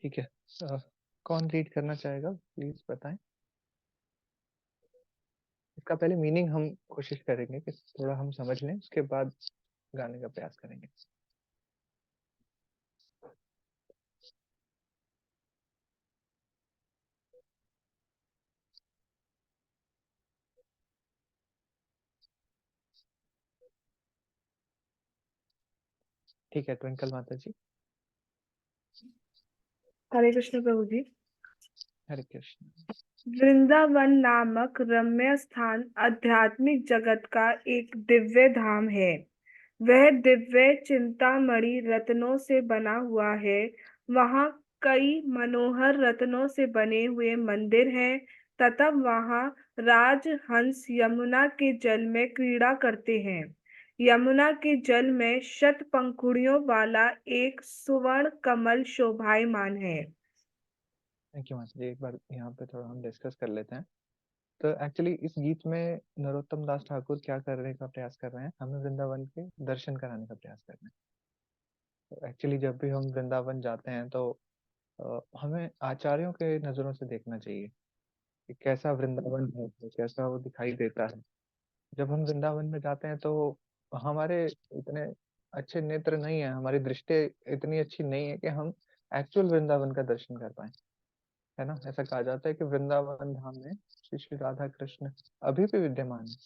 ठीक है। कौन रीड करना चाहेगा, प्लीज बताएं। इसका पहले मीनिंग हम कोशिश करेंगे कि थोड़ा हम समझ लें, उसके बाद गाने का प्रयास करेंगे। ठीक है, ट्विंकल माता जी। हरे कृष्ण प्रभु जी। हरे कृष्ण। वृंदावन नामक रम्य स्थान आध्यात्मिक जगत का एक दिव्य धाम है। वह दिव्य चिंतामणि रत्नों से बना हुआ है। वहाँ कई मनोहर रत्नों से बने हुए मंदिर हैं तथा वहाँ राजहंस यमुना के जल में क्रीड़ा करते हैं। यमुना के जल में शत पंखुड़ियों वाला एक सुवर्ण कमल शोभायमान है। थैंक यू माता जी। एक बार यहाँ पे थोड़ा हम डिस्कस कर लेते हैं। तो एक्चुअली इस गीत में नरोत्तम दास ठाकुर क्या करने का प्रयास कर रहे हैं, हमें वृंदावन के दर्शन कराने का प्रयास कर रहे हैं। तो एक्चुअली जब भी हम वृंदावन जाते हैं तो हमें आचार्यों के नजरों से देखना चाहिए कि कैसा वृंदावन है, तो कैसा वो दिखाई देता है। जब हम वृंदावन में जाते हैं तो हमारे इतने अच्छे नेत्र नहीं है, हमारी दृष्टि इतनी अच्छी नहीं है कि हम एक्चुअल वृंदावन का दर्शन कर पाए। है ना, ऐसा कहा जाता है कि वृंदावन धाम में श्री श्री राधा कृष्ण अभी भी विद्यमान है।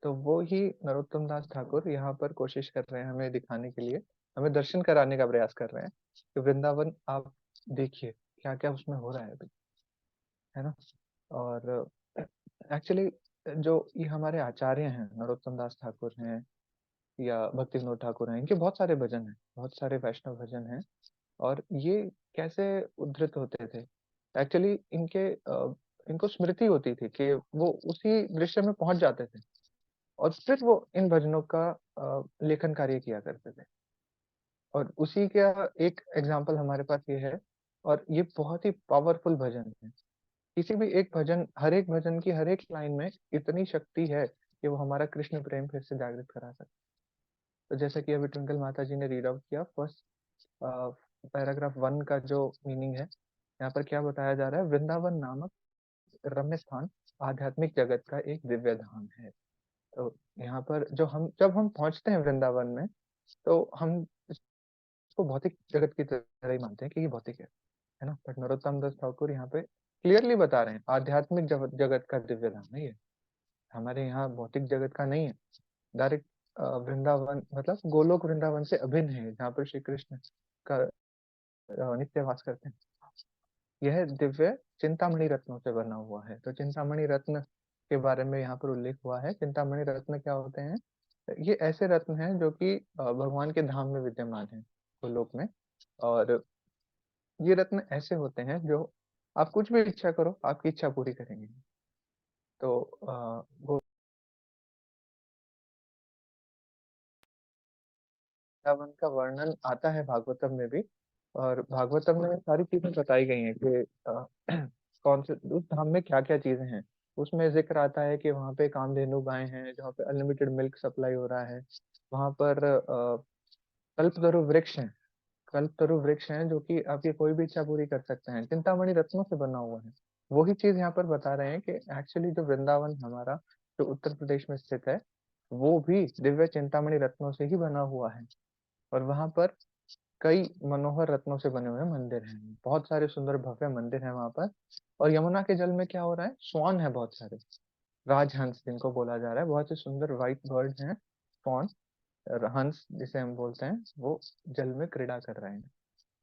तो वो ही नरोत्तम दास ठाकुर यहाँ पर कोशिश कर रहे हैं हमें दिखाने के लिए, हमें दर्शन कराने का प्रयास कर रहे हैं कि वृंदावन आप देखिए क्या क्या उसमें हो रहा है अभी। है ना। और एक्चुअली जो ये हमारे आचार्य हैं, नरोत्तम दास ठाकुर हैं या भक्ति विनोद ठाकुर हैं, इनके बहुत सारे भजन हैं, बहुत सारे वैष्णव भजन हैं। और ये कैसे उद्धृत होते थे, एक्चुअली इनको स्मृति होती थी कि वो उसी दृश्य में पहुंच जाते थे और फिर वो इन भजनों का लेखन कार्य किया करते थे। और उसी का एक एग्जाम्पल हमारे पास ये है। और ये बहुत ही पावरफुल भजन है। किसी भी एक भजन, हर एक भजन की हर एक लाइन में इतनी शक्ति है कि वो हमारा कृष्ण प्रेम फिर से जागृत करा सकता है। तो जैसा कि अभी ट्विंकल माता जी ने रीड आउट किया, फर्स्ट पैराग्राफ 1 का जो मीनिंग है, यहाँ पर क्या बताया जा रहा है, वृंदावन नामक रम्य स्थान आध्यात्मिक जगत का एक दिव्य धाम है। तो यहाँ पर जब हम पहुंचते हैं वृंदावन में, तो हम इसको भौतिक जगत की तरह ही मानते हैं कि ये भौतिक है ना। बट नरोत्तम दास ठाकुर यहाँ पे क्लियरली बता रहे हैं आध्यात्मिक जगत का दिव्य धाम है ये, हमारे यहाँ भौतिक जगत का नहीं है। डायरेक्ट वृंदावन मतलब गोलोक वृंदावन से अभिन्न है, जहाँ पर श्री कृष्ण का नित्य वास करते हैं। यह दिव्य चिंतामणि रत्नों से बना हुआ है। तो चिंतामणि रत्न के बारे में यहाँ पर उल्लेख हुआ है। चिंतामणि रत्न क्या होते हैं, ये ऐसे रत्न हैं जो कि भगवान के धाम में विद्यमान है, गोलोक में। और ये रत्न ऐसे होते हैं जो आप कुछ भी इच्छा करो, आपकी इच्छा पूरी करेंगे। तो वृंदावन का वर्णन आता है भागवतम में भी। और भागवतम में सारी चीजें बताई गई हैं कि कौन से उस धाम में क्या क्या चीजें हैं। उसमें जिक्र आता है कि वहाँ पे कामधेनु गायें हैं, जहाँ पे अनलिमिटेड मिल्क सप्लाई हो रहा है। वहाँ पर कल्पतरु वृक्ष हैं, कल्पतरु वृक्ष हैं जो कि आपकी कोई भी इच्छा पूरी कर सकते हैं, चिंतामणि रत्नों से बना हुआ है। वही चीज यहाँ पर बता रहे हैं कि एक्चुअली जो वृंदावन हमारा, जो उत्तर प्रदेश में स्थित है, वो भी दिव्य चिंतामणि रत्नों से ही बना हुआ है। और वहां पर कई मनोहर रत्नों से बने हुए मंदिर हैं, बहुत सारे सुंदर भव्य मंदिर हैं वहां पर। और यमुना के जल में क्या हो रहा है, स्वान है बहुत सारे, राजहंस जिनको बोला जा रहा है, बहुत ही सुंदर व्हाइट बर्ड्स हैं, स्वान, हंस जिसे हम बोलते हैं, वो जल में क्रीड़ा कर रहे हैं।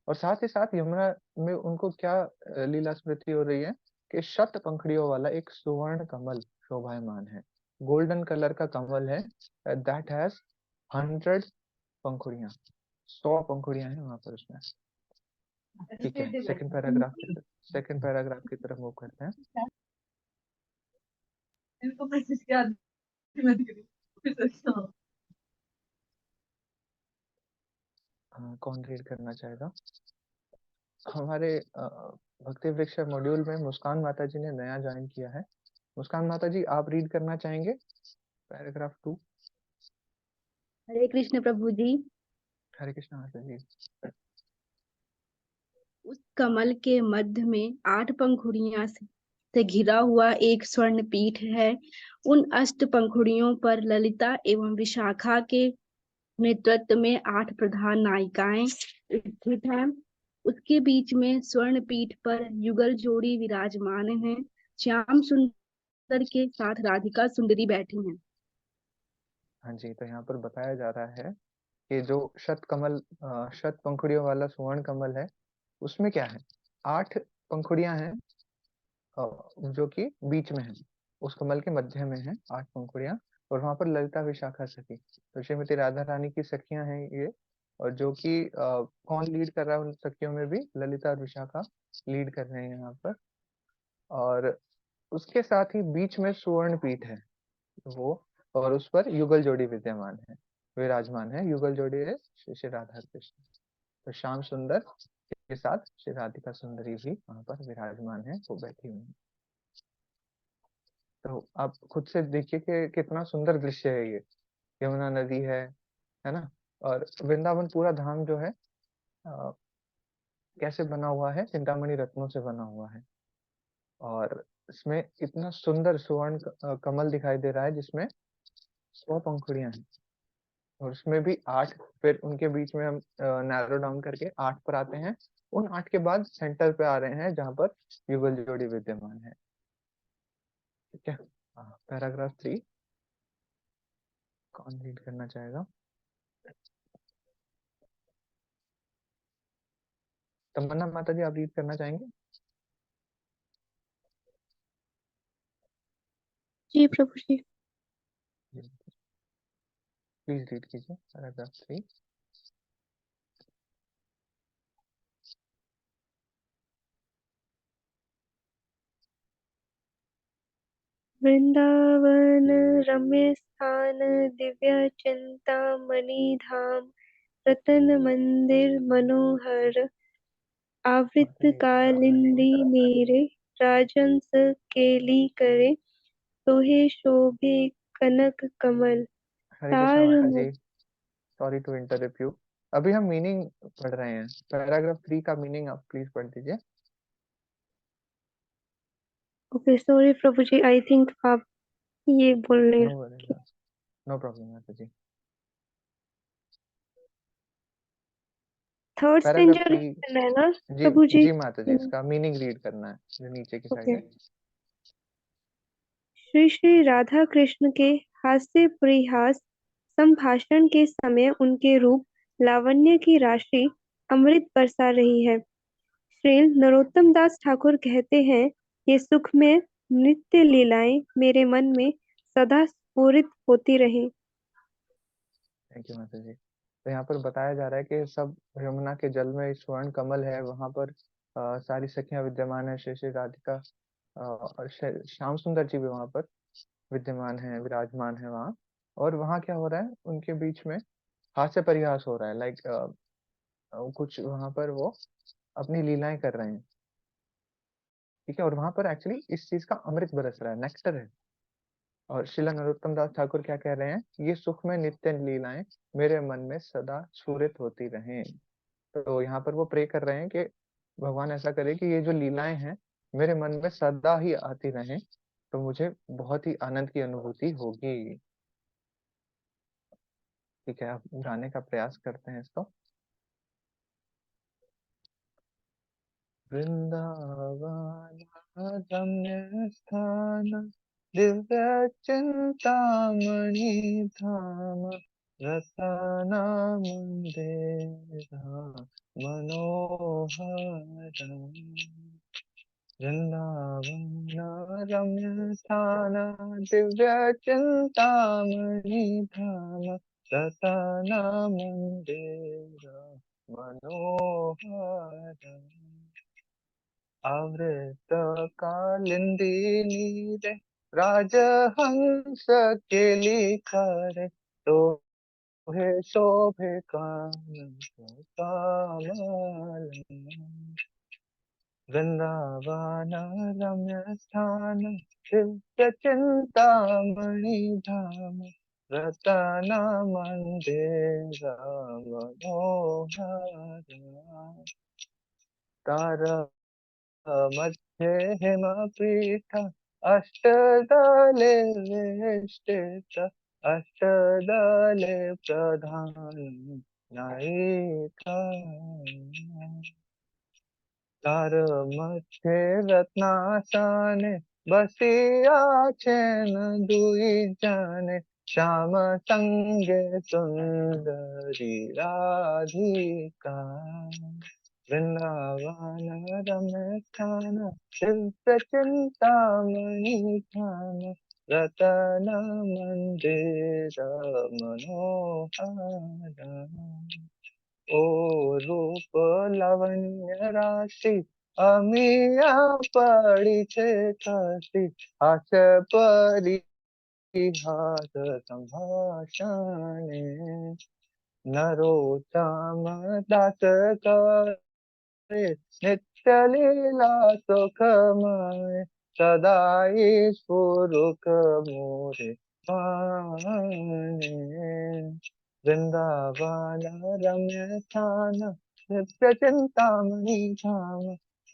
और साथ ही साथ यमुना में उनको क्या लीला स्मृति हो रही है कि शत पंखड़ियों वाला एक सुवर्ण कमल शोभायमान है। गोल्डन कलर का कमल है, दैट हैज 100 पंखुड़ियां, 100 पंखुड़ियां हैं वहां पर उसमें। ठीक है, सेकंड पैराग्राफ की तरफ मूव करते हैं। कौन रीड करना चाहेगा। हमारे भक्ति वृक्ष मॉड्यूल में मुस्कान माता जी ने नया ज्वाइन किया है। मुस्कान माता जी, आप रीड करना चाहेंगे पैराग्राफ 2। हरे कृष्ण प्रभु जी। हरे कृष्ण माता जी। उस कमल के मध्य में 8 पंखुड़ियां से घिरा हुआ एक स्वर्ण पीठ है। उन 8 पंखुड़ियों पर ललिता एवं विशाखा के नेतृत्व में 8 प्रधान नायिकाएं स्थित हैं। उसके बीच में स्वर्ण पीठ पर युगल जोड़ी विराजमान है। श्याम सुंदर के साथ राधिका सुंदरी बैठी हैं। हाँ जी, तो यहाँ पर बताया जा रहा है कि जो शत पंखुड़ियों वाला सुवर्ण कमल है, उसमें क्या है, 8 पंखुड़ियां हैं, जो कि बीच में है। उस कमल के मध्य में है 8 पंखुड़ियां, और वहां पर ललिता विशाखा सखी, तो श्रीमती राधा रानी की सखियां हैं ये। और जो कि कौन लीड कर रहा है उन सखियों में भी, ललिता और विशाखा लीड कर रहे हैं यहाँ पर। और उसके साथ ही बीच में सुवर्ण पीठ है वो, और उस पर युगल जोड़ी विद्यमान है, विराजमान है। युगल जोड़ी है श्री श्री राधा कृष्ण। तो श्याम सुंदर के साथ श्री राधिका सुंदरी भी वहां पर विराजमान है, वो बैठी हुई है। तो आप खुद से देखिए कि कितना सुंदर दृश्य है ये। यमुना नदी है ना। और वृंदावन पूरा धाम जो है कैसे बना हुआ है, चिंतामणि रत्नों से बना हुआ है। और इसमें इतना सुंदर सुवर्ण कमल दिखाई दे रहा है, जिसमें 100 पंखुड़ियां हैं, और उसमें भी 8। फिर उनके बीच में हम नैरो डाउन करके 8 पर आते हैं। उन 8 के बाद सेंटर पे आ रहे हैं, जहां पर युगल जोड़ी विद्यमान है। ठीक है। पैराग्राफ 3 कौन रीड करना चाहेगा? तमन्ना माता जी, आप रीड करना चाहेंगे? जी प्रभु जी। प्लीज रीड कीजिए पैराग्राफ 3। वृंदावन रम्य स्थान दिव्य चिंतामणि धाम रतन मंदिर मनोहर माता आवृत जी कालिंदी नीरे राजंस केली करे सोहे शोभे कनक कमल हरे कृष्णा तार माता जी, सॉरी टू इंटरप्ट यू। अभी हम मीनिंग पढ़ रहे हैं, पैराग्राफ 3 का मीनिंग आप प्लीज पढ़ दीजिए। Okay sorry Prabhu ji I think आप ये बोलने नो वरीज, नो प्रॉब्लम माता जी। Third paragraph स्टेंजर 3। करना है ना जी प्रभु जी। जी माता जी, इसका मीनिंग रीड करना है जो नीचे की साइड ओके। है। श्री श्री राधा कृष्ण के हास्य परिहास संभाषण के समय उनके रूप लावण्य की राशि अमृत बरसा रही है। श्री नरोत्तम दास ठाकुर कहते हैं, ये सुख में नित्य लीलाएं मेरे मन में सदा स्फुरित होती रहें। थैंक यू माता जी। तो यहाँ पर बताया जा रहा है कि सब यमुना के जल में स्वर्ण कमल है, वहां पर सारी सखियां विद्यमान है, श्री श्री राधिका और श्याम सुंदर जी भी वहां पर विद्यमान है, विराजमान है वहाँ। और वहाँ क्या हो रहा है, उनके बीच में हास्य परिहास हो रहा है, लाइक कुछ वहां पर वो अपनी लीलाएं कर रहे हैं। ठीक है। और वहां पर एक्चुअली इस चीज का अमृत बरस रहा है, नेक्टर है। और श्रीला नरोत्तम दास ठाकुर क्या कह रहे हैं, ये सुख में नित्य लीलाएं मेरे मन में सदा स्फुरित होती रहें। तो यहाँ पर वो प्रे कर रहे हैं कि भगवान ऐसा करे कि ये जो लीलाएं हैं मेरे मन में सदा ही आती रहें, तो मुझे बहुत ही आनंद की अनुभूति होगी। ठीक है, आप गाने का प्रयास करते हैं इसको। वृंदावन रम्य स्थान दिव्य चिंतामणि धाम रतना मंदिरा मनोहर। वृंदावन रम्य स्थान दिव्य चिंतामणि धाम रतना मंदिरा मनोहर। आवृत कालिंदी नीरे राजहंस केली करे, तो हे शोभे कानन कमल। वृंदावन रम्य स्थान दिव्य चिंतामणि धाम रतना मंदिर मनोहर। तार मध्ये हिमपीठ अष्टदले वेष्टित अष्टदले प्रधान नायिका तार मध्ये रत्नासने बसिया छेन दुई जाने श्याम संगे सुंदरी राधिका वृंदावन रम्य स्थान दिव्य चिंतामणि धाम रतन मंदिर मनोहर ओ रूप लावण्य राशि अमिया परिचे काशी हास परिहास संभाषणे नरोत्तम दास करे नित्य लीला सुखमय सदाई सुरुख मोरे पाने वृंदावन रम्य स्थान नित्य चिंतामणि धाम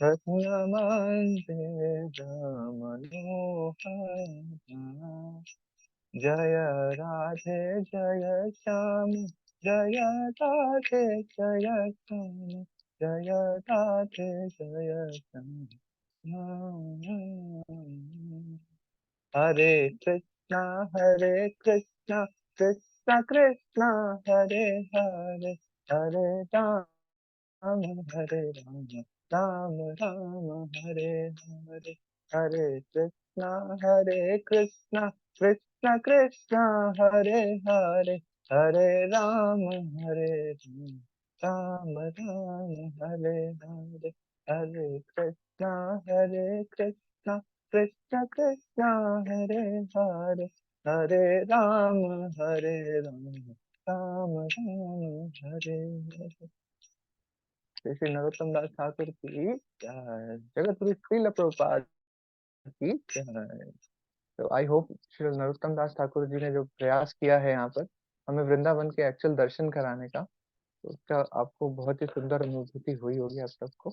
रत्न मंदिर मनोहर जय राधे जय श्याम जय राधे जय श्याम जय राधे जय श्याम हरे कृष्णा कृष्णा कृष्णा हरे हरे हरे राम हरे राम राम राम हरे हरे हरे कृष्णा कृष्णा कृष्णा हरे हरे हरे राम राम राम हरे हरे हरे कृष्णा कृष्णा कृष्णा हरे हरे हरे राम राम राम हरे हरे श्री श्री नरोत्तम दास ठाकुर की जय जगत गुरु श्रील प्रभुपाद की जय। तो आई होप श्री नरोत्तम दास ठाकुर जी ने जो प्रयास किया है यहाँ पर हमें वृंदावन के एक्चुअल दर्शन कराने का, तो उसका आपको बहुत ही सुंदर अनुभूति हुई होगी आप सबको।